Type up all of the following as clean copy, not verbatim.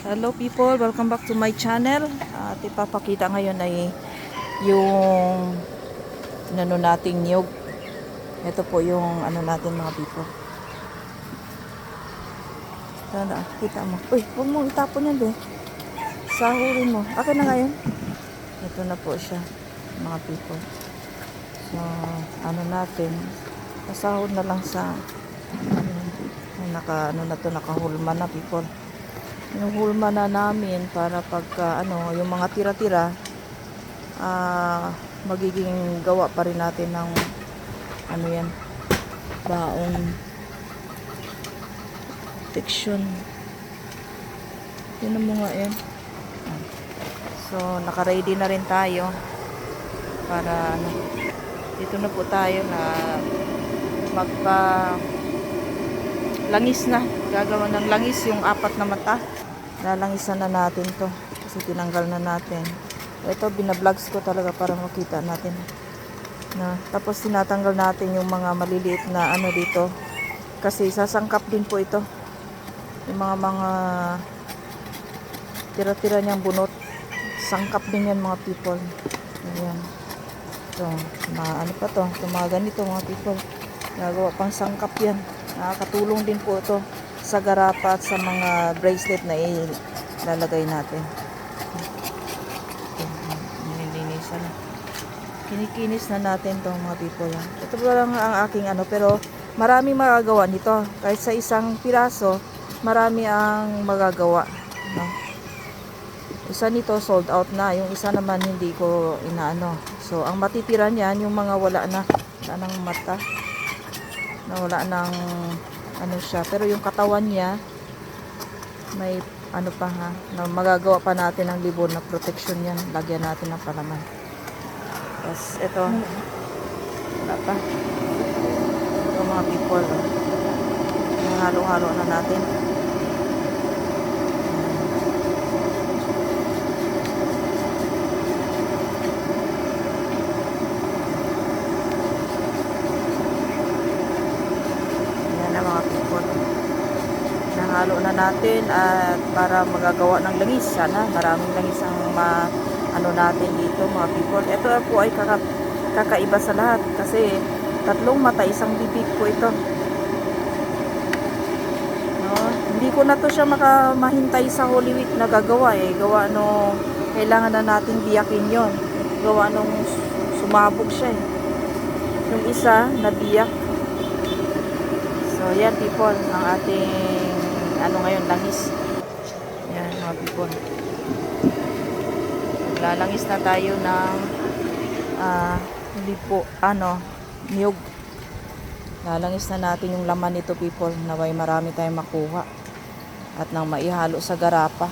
Hello people, welcome back to my channel. At ipapakita ngayon ay yung ano nating niyog. Ito po yung ano natin mga people. Tanda, kita mo. Uy, huwag mo itapon yan be. Sahurin mo. Akin na ngayon. Ito na po siya mga people. So, ano natin. Pasahod na lang sa nakahulma na people. Inuhulma na namin para pagka yung mga tira-tira magiging gawa pa rin natin ng yan, baong protection. Yun mo nga yan. So naka-ready na rin tayo para dito na po tayo na magpa langis na. Gagawa ng langis yung 4 na mata. Lalangisan na natin to kasi tinanggal na natin. Ito binablogs ko talaga para makita natin na. Tapos tinatanggal natin yung mga maliliit na dito kasi sasangkap din po ito yung mga tira-tira niyang bunot. Sangkap din yan mga people. Ayan. So pa to, mga ganito mga people, gagawa pang sangkap yan. Nakakatulong din po ito sa garapa at sa mga bracelet na ilalagay natin. Nilinisan na. Kinikinis na natin itong mga people. Ito pa lang ang aking pero marami magagawa nito. Kahit sa isang piraso, marami ang magagawa. No? Isa nito sold out na. Yung isa naman hindi ko inaano. So, ang matitira niyan, yung mga wala ng mata. Na wala ng siya, pero yung katawan niya may pa na magagawa pa natin ng libon na protection yan. Lagyan natin ng palaman. Tapos ito wala pa ito mga people, halo-halo na natin. Halo na natin at para magagawa ng langis. Sana maraming langis ang natin dito mga people. Ito po ay kakaiba sa lahat kasi 3 mata, 1 bibig po ito. No? Hindi ko na to siya mahintay sa Holy Week na gagawa gawa kailangan na natin biyakin yon. Gawa sumabog siya yung isa nabiyak. So yan people, ang ating ngayon langis. Yan mga people. Lalangis na tayo ng niyog. Lalangis na natin yung laman nito people, naway marami tayong makuha at nang maihalo sa garapa.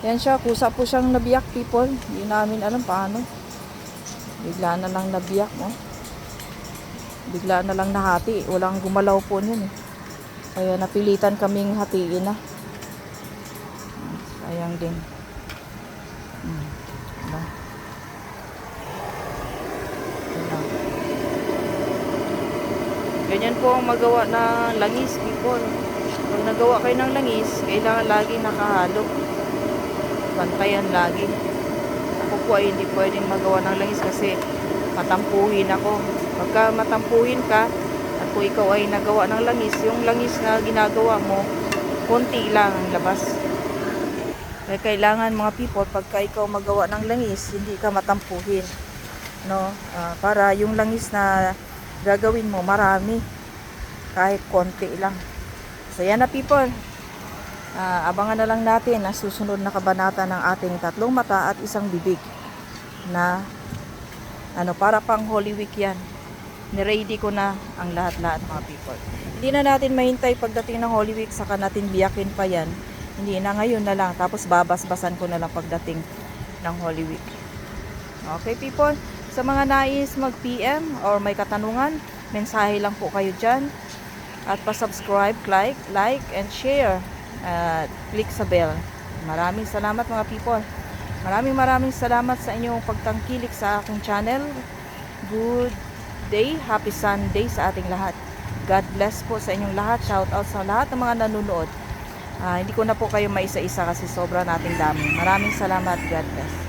Yan siya, kusa po siyang nabiyak people. Hindi namin alam paano. Bigla na lang nabiyak bigla na lang nahati. Walang gumalaw po niyan kaya napilitan kaming hatiin na. Sayang din. Ganyan po ang magawa ng langis people. Pag nagawa kayo ng langis, kailangan lagi nakahalo. Bantayan lagi. Ako po ay hindi pwedeng magawa ng langis kasi matampuhin ako. Pagka matampuhin ka at kung ikaw ay nagawa ng langis, yung langis na ginagawa mo konti lang ang labas. Kaya kailangan mga people, pagka ikaw magawa ng langis, hindi ka matampuhin, no? Para yung langis na gagawin mo marami kahit konti lang. So yan na people, abangan na lang natin ang susunod na kabanata ng ating 3 mata at 1 bibig na para pang Holy Week yan. Ni-ready ko na ang lahat-lahat mga people. Hindi na natin mahintay pagdating ng Holy Week saka natin biyakin pa yan. Hindi na, ngayon na lang. Tapos babasbasan ko na lang pagdating ng Holy Week. Okay people, sa mga nais mag-PM or may katanungan, mensahe lang po kayo dyan. At pa-subscribe, like and share. Click sa bell. Maraming salamat mga people. Maraming salamat sa inyong pagtangkilik sa aking channel. Good day, happy Sunday sa ating lahat. God bless po sa inyong lahat. Shout out sa lahat ng mga nanonood. Hindi ko na po kayo maisa-isa kasi sobra nating dami. Maraming salamat. God bless.